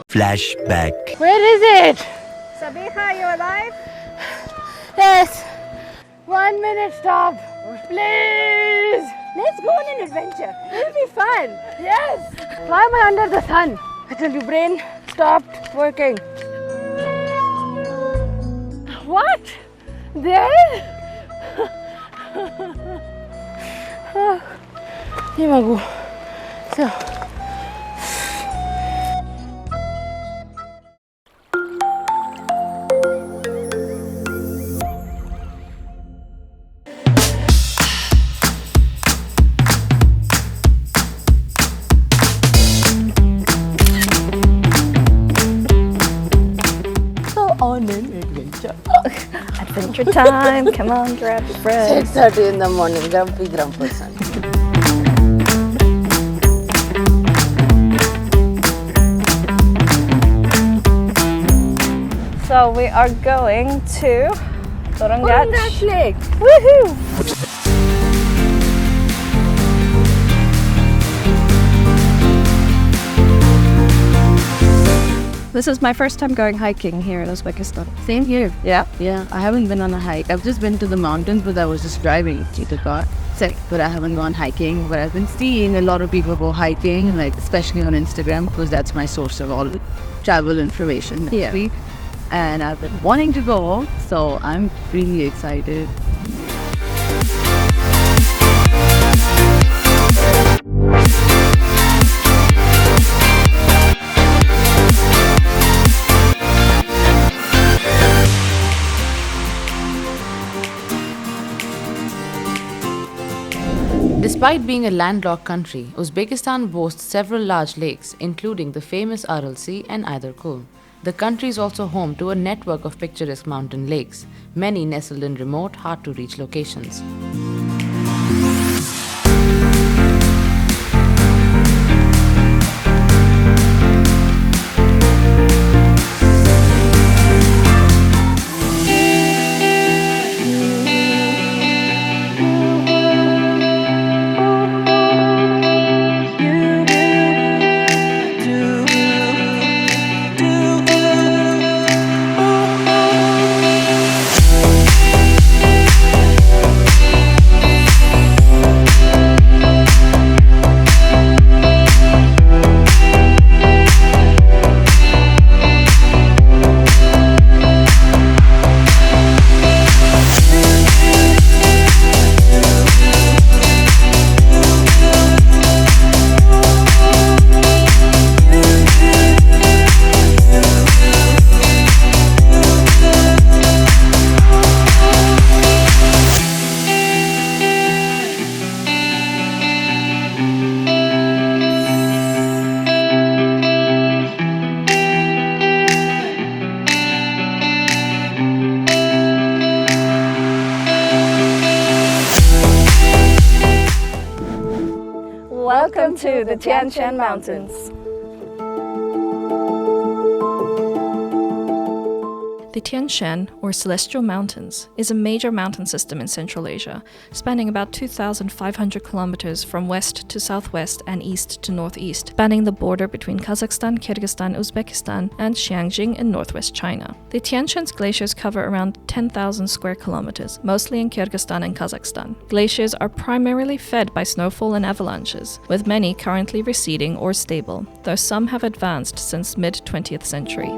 Flashback. Where is it? Sabiha, you alive? Yes. 1 minute stop. Please. Let's go on an adventure. It'll be fun. Yes. Why am I under the sun? I tell you, brain stopped working. What? There? Here I go. So. On an adventure. Adventure time. Come on, grab your friends. 6:30 in the morning, grumpy person. So we are going to Urungach. Urungach Lake. Woohoo! This is my first time going hiking here in Uzbekistan. Same here. Yeah. Yeah, I haven't been on a hike. I've just been to the mountains, but I was just driving the car. But I haven't gone hiking. But I've been seeing a lot of people go hiking, like especially on Instagram, because that's my source of all the travel information. Yeah. And I've been wanting to go, so I'm really excited. Despite being a landlocked country, Uzbekistan boasts several large lakes, including the famous Aral Sea and Ayderkul. The country is also home to a network of picturesque mountain lakes, many nestled in remote, hard-to-reach locations. Welcome to the Tien Shan Mountains. The Tien Shan, or Celestial Mountains, is a major mountain system in Central Asia, spanning about 2,500 kilometers from west to southwest and east to northeast, spanning the border between Kazakhstan, Kyrgyzstan, Uzbekistan, and Xiangjing in northwest China. The Tien Shan's glaciers cover around 10,000 square kilometers, mostly in Kyrgyzstan and Kazakhstan. Glaciers are primarily fed by snowfall and avalanches, with many currently receding or stable, though some have advanced since mid-20th century.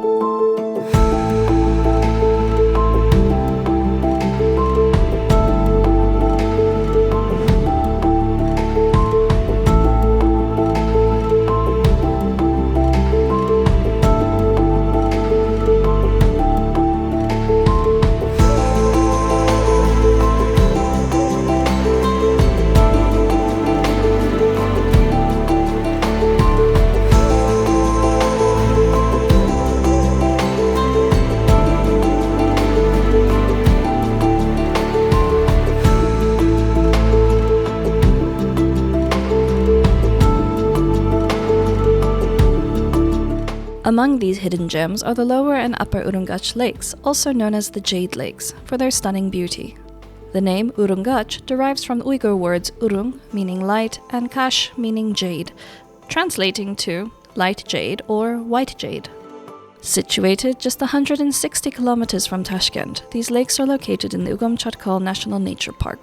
Among these hidden gems are the lower and upper Urungach lakes, also known as the Jade lakes, for their stunning beauty. The name Urungach derives from the Uyghur words Urung, meaning light, and Kash, meaning jade, translating to light jade or white jade. Situated just 160 kilometers from Tashkent, these lakes are located in the Uncharted National Nature Park.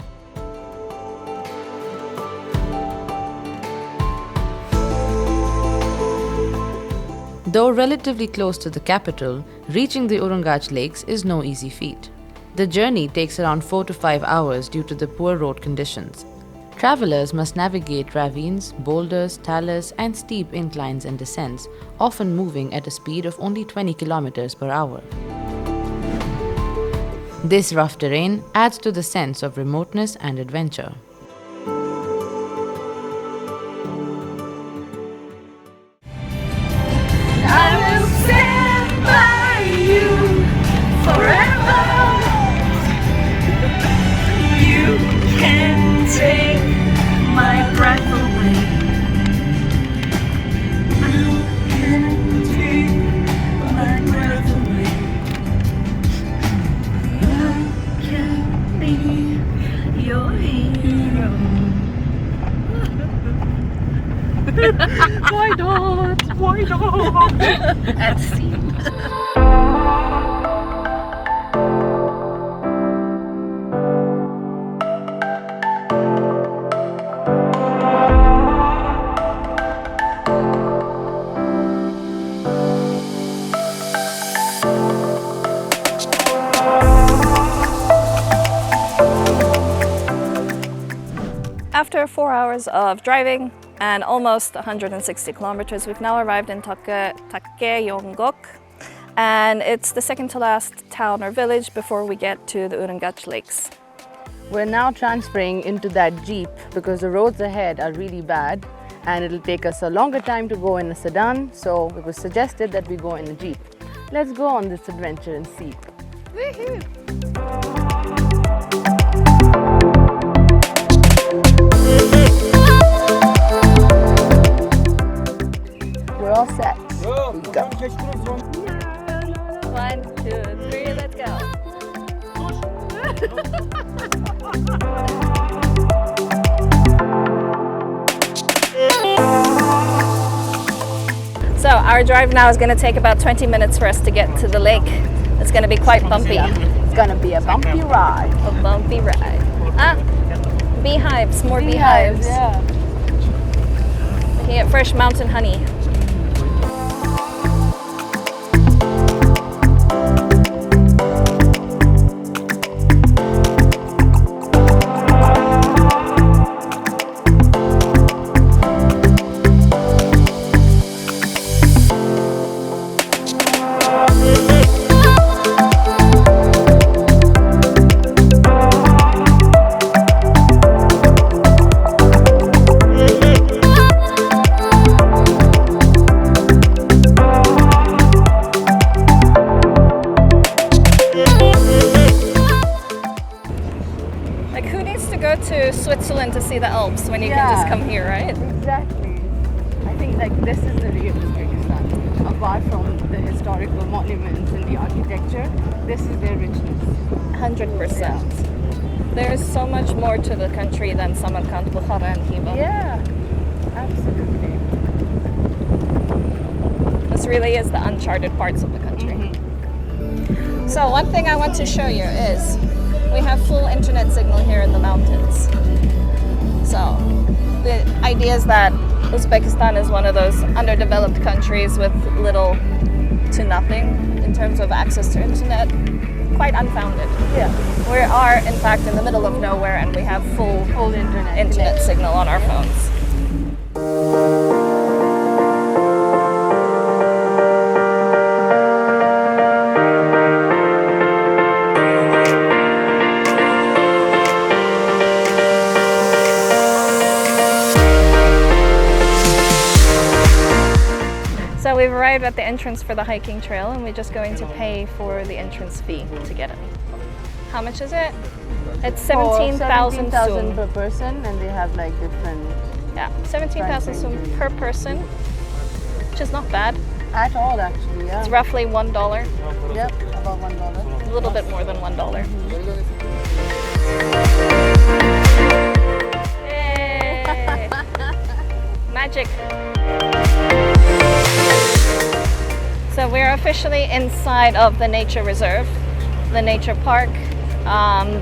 Though relatively close to the capital, reaching the Urungach lakes is no easy feat. The journey takes around 4 to 5 hours due to the poor road conditions. Travelers must navigate ravines, boulders, talus, and steep inclines and descents, often moving at a speed of only 20 kilometers per hour. This rough terrain adds to the sense of remoteness and adventure. Why not? Why not? At sea. After 4 hours of driving and almost 160 kilometers, we've now arrived in Urungach, and it's the second to last town or village before we get to the Urungach lakes. We're now transferring into that jeep because the roads ahead are really bad and it'll take us a longer time to go in a sedan, so it was suggested that we go in a jeep. Let's go on this adventure and see. Woohoo! We're all set. Here we go. 1, 2, 3, let's go. So our drive now is going to take about 20 minutes for us to get to the lake. It's going to be quite bumpy. It's gonna be a bumpy ride. A bumpy ride. Ah, beehives, more beehives. Yeah. You can get fresh mountain honey. To Switzerland to see the Alps when you can just come here, right? Exactly. I think like this is the real Uzbekistan. Apart from the historical monuments and the architecture, this is their richness. 100%. There's so much more to the country than Samarkand, Bukhara, and Khiva. Yeah, absolutely. This really is the uncharted parts of the country. So one thing I want to show you is we have full internet signal here in the mountains. So the idea is that Uzbekistan is one of those underdeveloped countries with little to nothing in terms of access to internet. Quite unfounded. Yeah. We are in fact in the middle of nowhere and we have full internet signal on our phones. So we've arrived at the entrance for the hiking trail and we're just going to pay for the entrance fee to get it. How much is it? It's 17,000 17,000 soom. per person, and they have like different. Yeah, 17,000 soom per person, which is not bad. At all, actually, yeah. It's roughly $1. Yep, about $1. A little bit more than $1. Yay! Magic. So we're officially inside of the nature reserve, the nature park,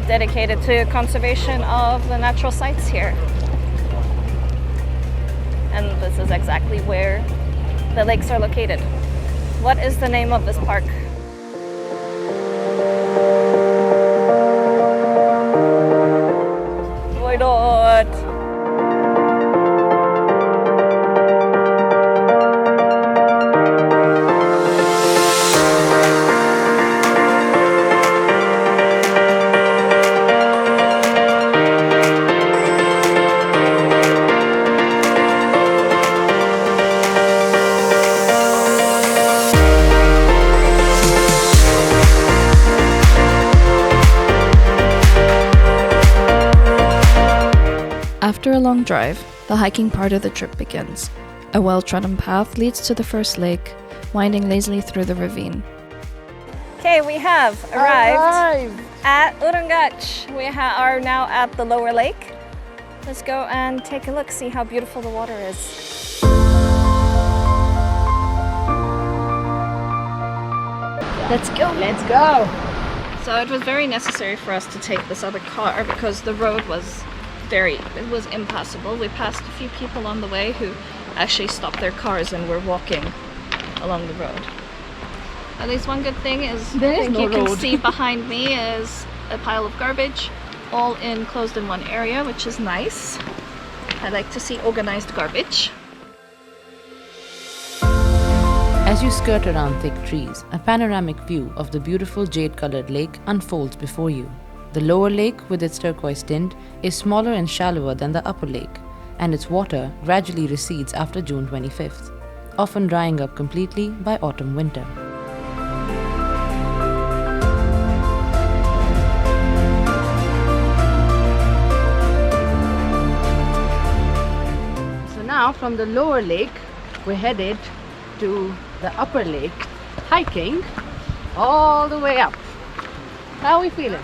dedicated to conservation of the natural sites here. And this is exactly where the lakes are located. What is the name of this park? Why not? After a long drive, the hiking part of the trip begins. A well-trodden path leads to the first lake, winding lazily through the ravine. Okay, we have arrived at Urungach. We are now at the lower lake. Let's go and take a look, see how beautiful the water is. Let's go. Let's go. So it was very necessary for us to take this other car because the road was impassable. We passed a few people on the way who actually stopped their cars and were walking along the road. At least one good thing is you can see behind me is a pile of garbage, all enclosed in one area, which is nice. I like to see organized garbage. As you skirt around thick trees, a panoramic view of the beautiful jade-colored lake unfolds before you. The lower lake, with its turquoise tint, is smaller and shallower than the upper lake, and its water gradually recedes after June 25th, often drying up completely by autumn-winter. So now from the lower lake, we're headed to the upper lake, hiking all the way up. How are we feeling?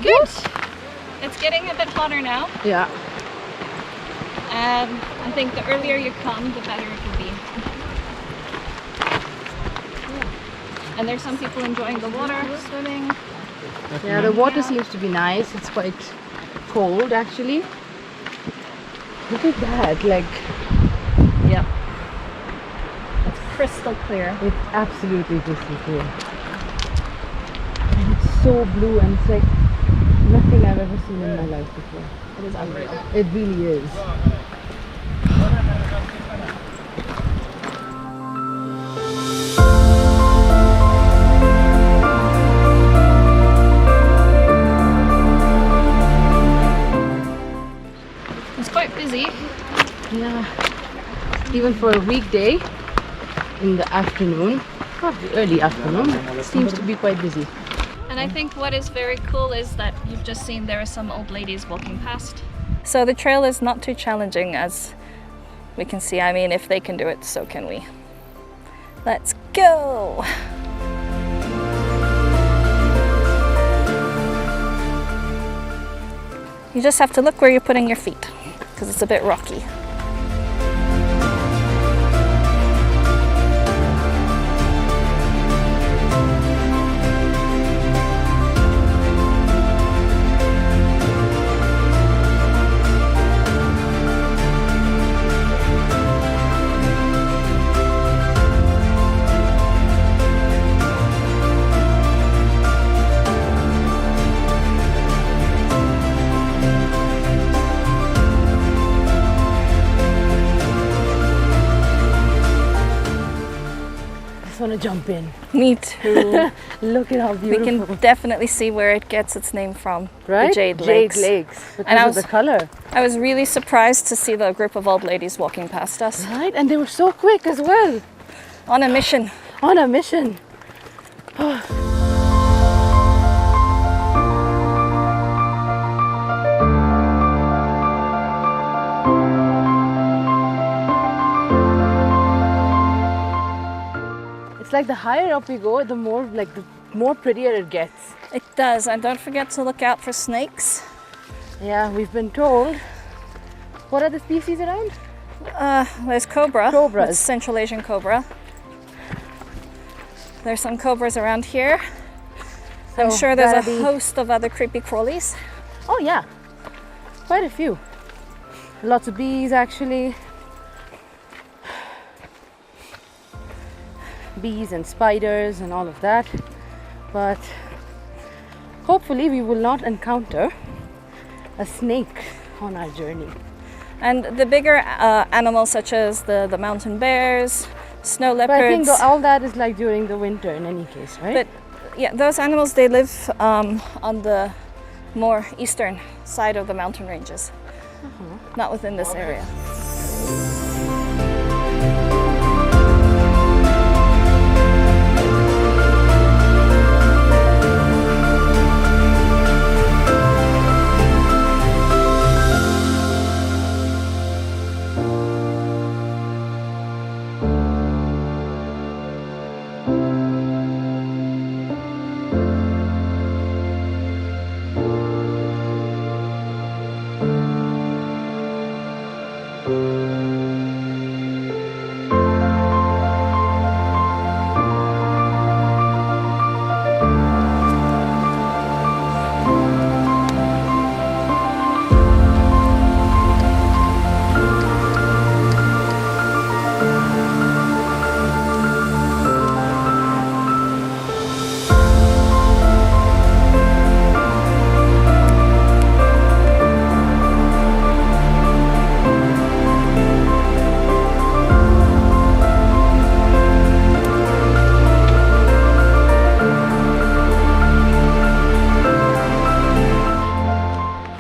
Good. It's getting a bit hotter now, Yeah. and I think the earlier you come, the better it will be. And there's some people enjoying the water, swimming. Yeah, the water seems to be nice. It's quite cold actually. Look at that, like, Yep. It's crystal clear. it's absolutely crystal clear. And it's so blue and it's like nothing I've ever seen in my life before. It is unreal. It really is. It's quite busy. Yeah. Even for a weekday in the afternoon, probably early afternoon, it seems to be quite busy. And I think what is very cool is that you've just seen there are some old ladies walking past. So the trail is not too challenging, as we can see. I mean, if they can do it, so can we. Let's go! You just have to look where you're putting your feet, because it's a bit rocky. I just want to jump in. Me too. Look at how We beautiful. can definitely see where it gets its name from. right? The Jade Lakes. Because And I of the was- color. I was really surprised to see the group of old ladies walking past us Right? And they were so quick as well. on a mission. On a mission. It's like the higher up we go, the more like the more prettier it gets. It does, and don't forget to look out for snakes. Yeah, we've been told. What are the species around? There's cobra. Cobras. It's Central Asian cobra. There's some cobras around here. I'm So sure there's a that'll be- host of other creepy crawlies. Oh yeah, quite a few. Lots of bees actually. Bees and spiders and all of that. But hopefully we will not encounter a snake on our journey. And the bigger animals such as the mountain bears, snow But I think leopards. all that is like during the winter in any case, right? But yeah, those animals, they live on the more eastern side of the mountain ranges, not within this area.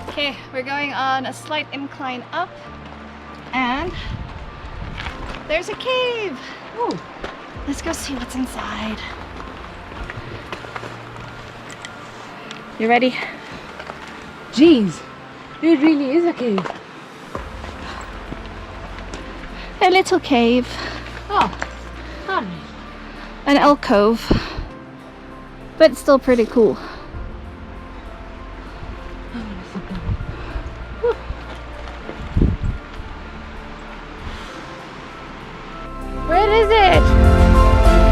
Okay, we're going on a slight incline up, and there's a cave. Ooh. Let's go see what's inside. You ready? Jeez, it really is a cave. A little cave, Oh, alright. an alcove, but still pretty cool. Where is it?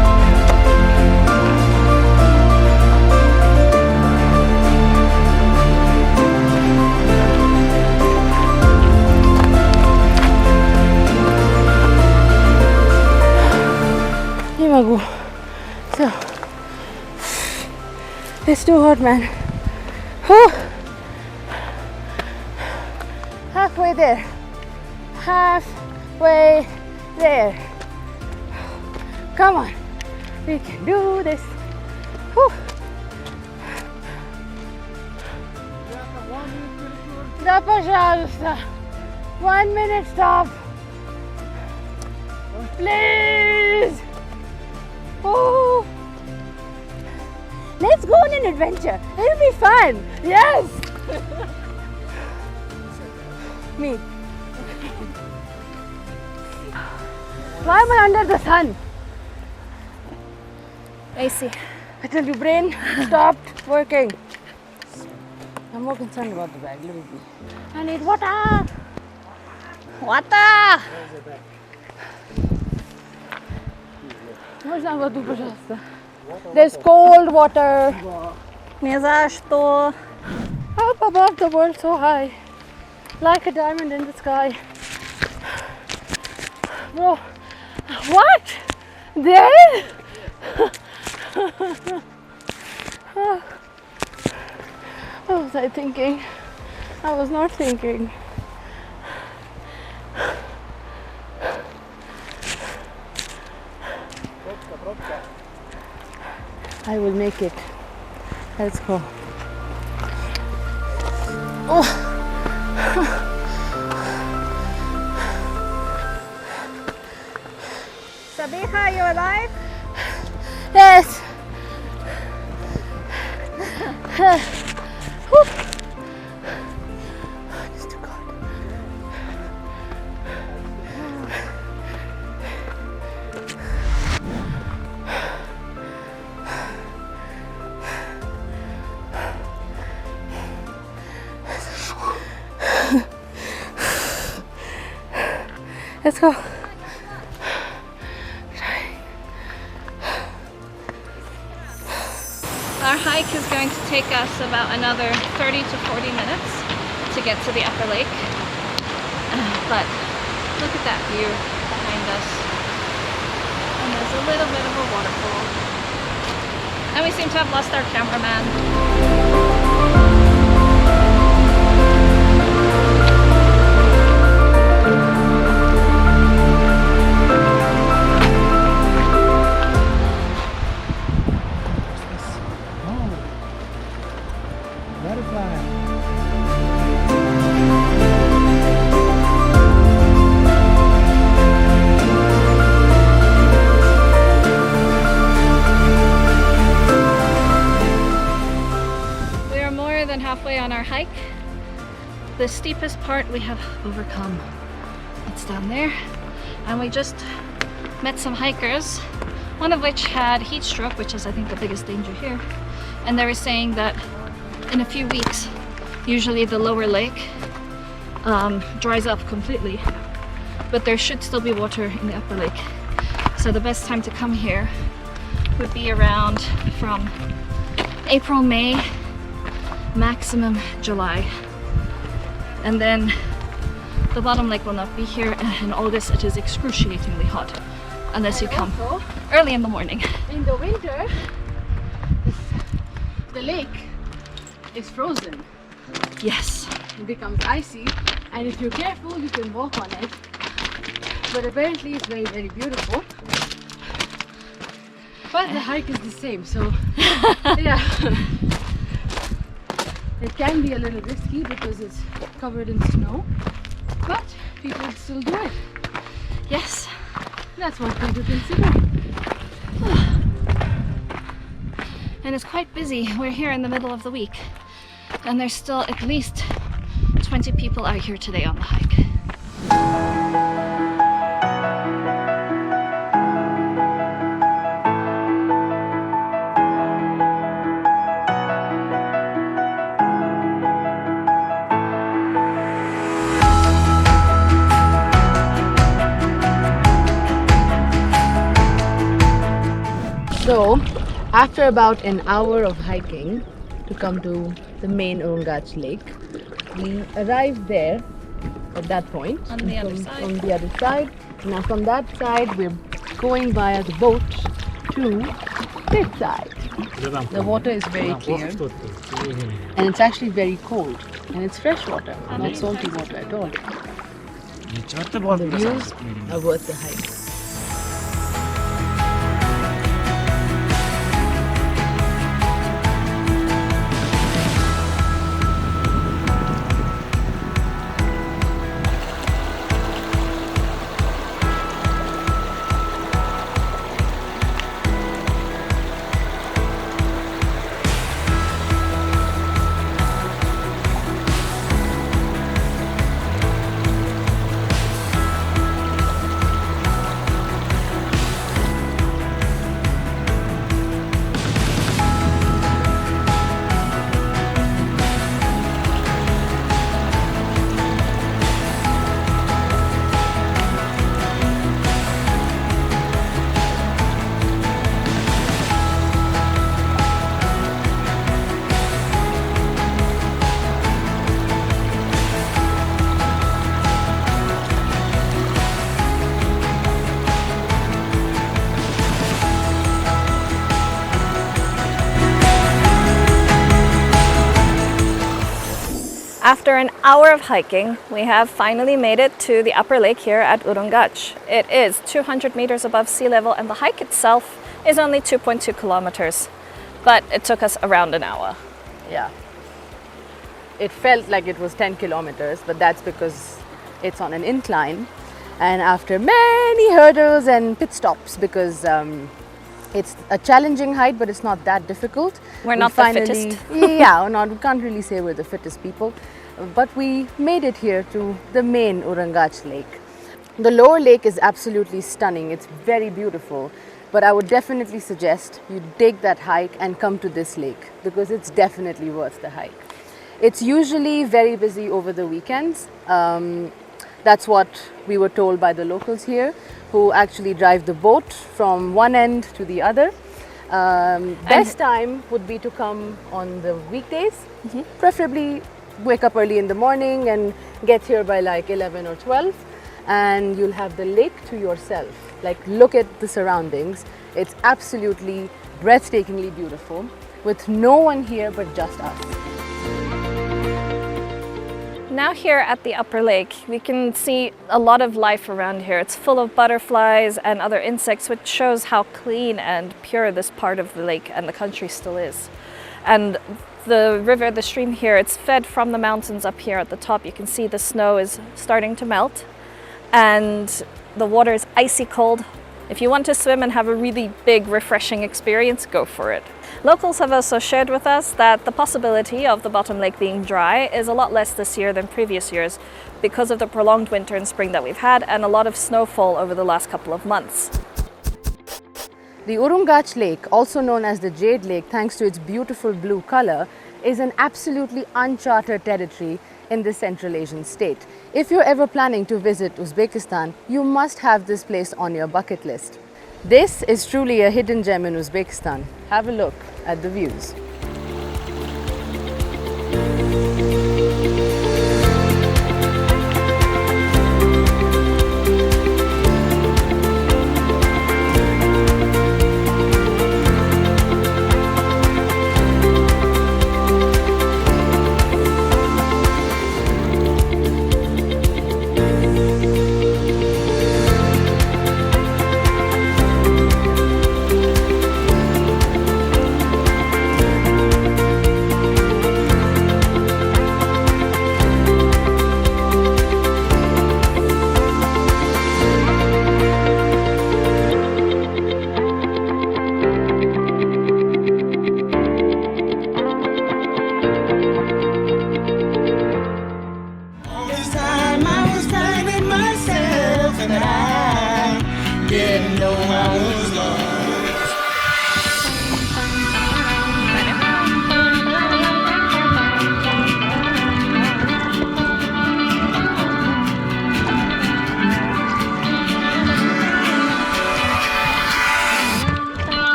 Here I go. So, it's too hot, man. Whew. Halfway there. Halfway there. Come on, we can do this. Whew. Да, пожалуйста. 1 minute stop. Please. Oh. Let's go on an adventure. It'll be fun. Yes. Me. Why am I under the sun? AC. I tell you, brain stopped working. I'm more concerned about the bag. Let me be. I need water. Water! Можно воду, пожалуйста? There's cold water. Не за что. Up above the world so high. Like a diamond in the sky. Bro, what? There? What was I thinking? I was not thinking. I will make it. Let's go. Oh. Sabiha, you alive? Yes. Whew. Honest to God. Let's go. Our hike is going to take us about another 30 to 40 minutes to get to the upper lake. But look at that view behind us. And there's a little bit of a waterfall. And we seem to have lost our cameraman. Halfway on our hike. The steepest part we have overcome. It's down there, and we just met some hikers, one of which had heat stroke, which is I think the biggest danger here, and they were saying that in a few weeks usually the lower lake dries up completely, but there should still be water in the upper lake, so the best time to come here would be around from April, May, maximum July, and then the bottom lake will not be here. In August it is excruciatingly hot unless you come early in the morning. In the winter, the lake is frozen. Yes, It becomes icy, and if you're careful, you can walk on it. But apparently, it's very, very beautiful. But the hike is the same, so yeah. It can be a little risky because it's covered in snow, but people still do it. yes. That's what people consider. And it's quite busy. We're here in the middle of the week, and there's still at least 20 people out here today on the hike. So, after about an hour of hiking to come to the main Urungach lake, we arrived there at that point. On the other side. On the other side. Now from that side, we're going via the boat to this side. The water is very clear and it's actually very cold, and it's fresh water, not salty water at all. The views are worth the hike. After an hour of hiking, we have finally made it to the upper lake here at Urungach. It is 200 meters above sea level, and the hike itself is only 2.2 kilometers, but it took us around an hour. Yeah. It felt like it was 10 kilometers, but that's because it's on an incline. And after many hurdles and pit stops, because it's a challenging hike, but it's not that difficult. We're not the fittest. Yeah, we can't really say we're the fittest people. But we made it here to the main Urungach lake. The lower lake is absolutely stunning. It's very beautiful. But I would definitely suggest you take that hike and come to this lake, because it's definitely worth the hike. It's usually very busy over the weekends. That's what we were told by the locals here, who actually drive the boat from one end to the other. Best time would be to come on the weekdays, preferably wake up early in the morning and get here by like 11 or 12, and you'll have the lake to yourself. Like, look at the surroundings. It's absolutely breathtakingly beautiful, with no one here but just us. Now here at the upper lake, we can see a lot of life around here. It's full of butterflies and other insects, which shows how clean and pure this part of the lake and the country still is. And the river, the stream here, it's fed from the mountains up here at the top. You can see the snow is starting to melt and the water is icy cold. If you want to swim and have a really big, refreshing experience, go for it. Locals have also shared with us that the possibility of the bottom lake being dry is a lot less this year than previous years because of the prolonged winter and spring that we've had and a lot of snowfall over the last couple of months. The Urungach Lake, also known as the Jade Lake thanks to its beautiful blue color, is an absolutely uncharted territory in the Central Asian state. If you're ever planning to visit Uzbekistan, you must have this place on your bucket list. This is truly a hidden gem in Uzbekistan. Have a look at the views.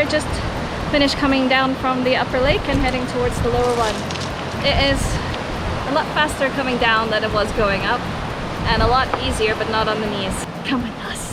Just finished coming down from the upper lake and heading towards the lower one. It is a lot faster coming down than it was going up, and a lot easier, but not on the knees. Come with us.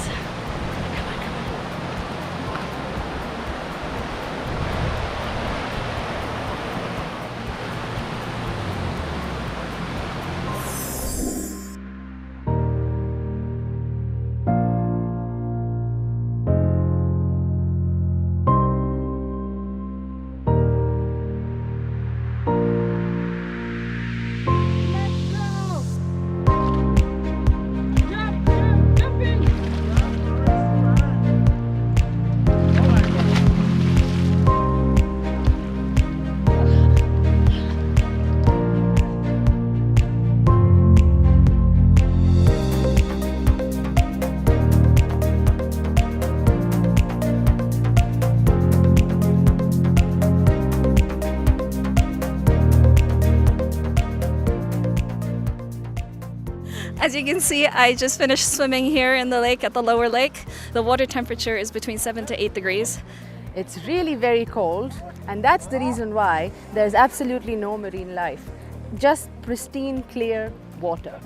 As you can see, I just finished swimming here in the lake at the lower lake. The water temperature is between 7 to 8 degrees. It's really very cold, and that's the reason why there's absolutely no marine life. Just pristine, clear water.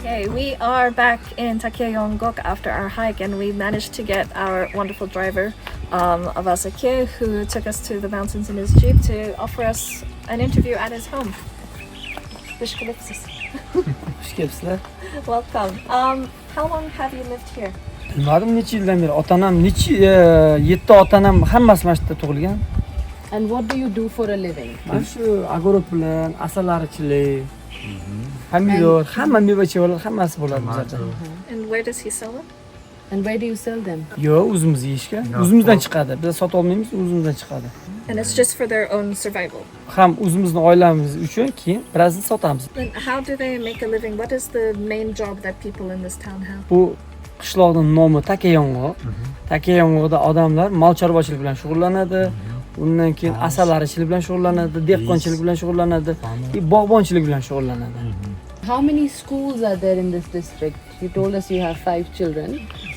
Okay, we are back in Urungach after our hike, and we managed to get our wonderful driver, Avasakir, who took us to the mountains in his jeep to offer us an interview at his home. Xush kelibsizlar. Welcome. How long have you lived here? Bilmadim necha yildan beri otanam 7 otanam hammasi mana shu yerda tug'ilgan. And what do you do for a living? Mana shu agorod bilan asalarichilik, pomidor, hamma meva-chevalar hammasi bo'ladi bizda. And where does he sell them? And where do you sell them? Yo'q, o'zimiz yeyishga. O'zimizdan chiqadi. Biz sotib olmaymiz, o'zimizdan chiqadi. And it's just for their own survival. Ham o'zimizning oilamiz uchun, keyin birazini sotamiz. Then how do they make a living? What is the main job that people in this town have? Bu qishloqning nomi Takayong'oq. Takayong'oqda odamlar mol chorvachilik bilan shug'ullanadi. Undan keyin asalarichilik bilan shug'ullanadi, dehqonchilik bilan shug'ullanadi, bog'bonchilik bilan shug'ullanadi. How many schools are there in this district? You told us you have 5 children.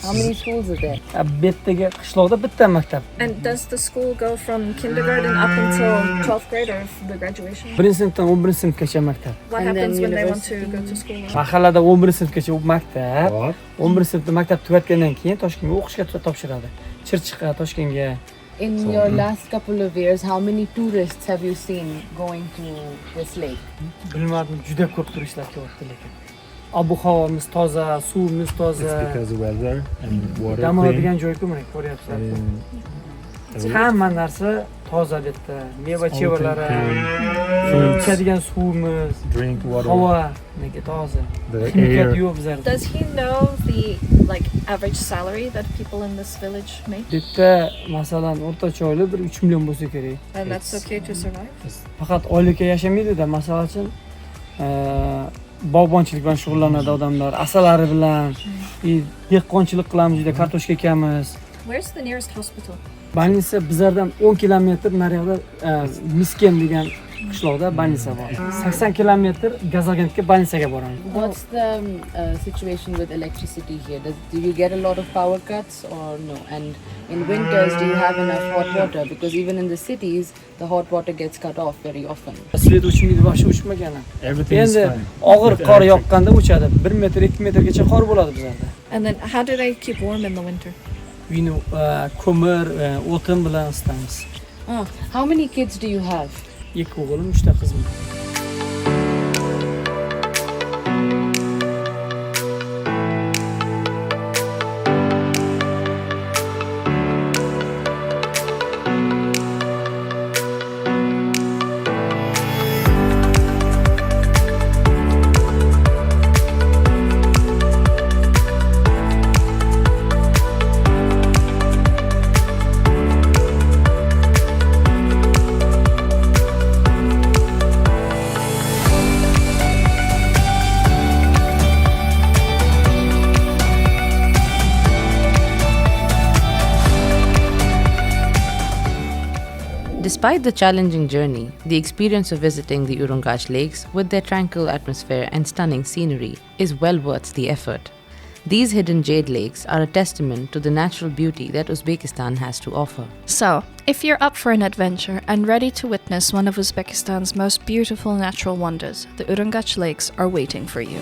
How many schools are there? Bu yerdagi qishloqda bitta maktab. And does the school go from kindergarten up until 12th grade or the graduation? 1-sinfdan 11-sinfgacha maktab. What And happens then when they want to university? go to school? Mahallada 11-sinfgacha maktab. 11-sinfda maktab tugatgandan keyin Toshkentga o'qishga topshiradi. Chirchiqqa, Toshkentga. In your last couple of years, how many tourists have you seen going to this lake? Bilmadim, juda ko'p turistlar kelyapti lekin. Ob-havomiz toza, suvimiz It's toza. because of weather and water Dam clean. oladigan joy-ku, mana ko'ryapsizlar. Hamma narsa toza bu yerda. Meva-chevalari, Fruits, ichadigan suvimiz, drink water. havo nega toza. The Kimnikat air. yo'q bizlarda. Does he know the average salary that people in this village make? Bu yerda masalan o'rtacha oylik bir 3 million bo'lsa kerak. And that's okay to survive? Faqat oylikka yashamaydida, masalan uchun bog'bonchilik bilan shug'ullanadi odamlar, asalari bilan, dehqonchilik qilamiz, juda kartoshka ekamiz. Where's the nearest hospital? Больница bizlardan 10 kilometr nariyoqda Misken degan qishloqda больница bor. 80 kilometr Gazagentga больницаga boramiz. What's the situation with electricity here? Do you get a lot of power cuts or no? And in winters, do you have enough hot water? Because even in the cities, the hot water gets cut off very often. Svet o'chmaydi, boshqa o'chmagan. Everything is Endi fine. og'ir qor yoqqanda o'chadi. 1 metr, 2 metrgacha qor bo'ladi bizlarda. And then how do they keep warm in the winter? Uyni ko'mir, o'tin bilan isitamiz. Ah, how many kids do you have? 2 o'g'lim, 3 ta qizim. Despite the challenging journey, the experience of visiting the Urungach lakes with their tranquil atmosphere and stunning scenery is well worth the effort. These hidden jade lakes are a testament to the natural beauty that Uzbekistan has to offer. So, if you're up for an adventure and ready to witness one of Uzbekistan's most beautiful natural wonders, the Urungach lakes are waiting for you.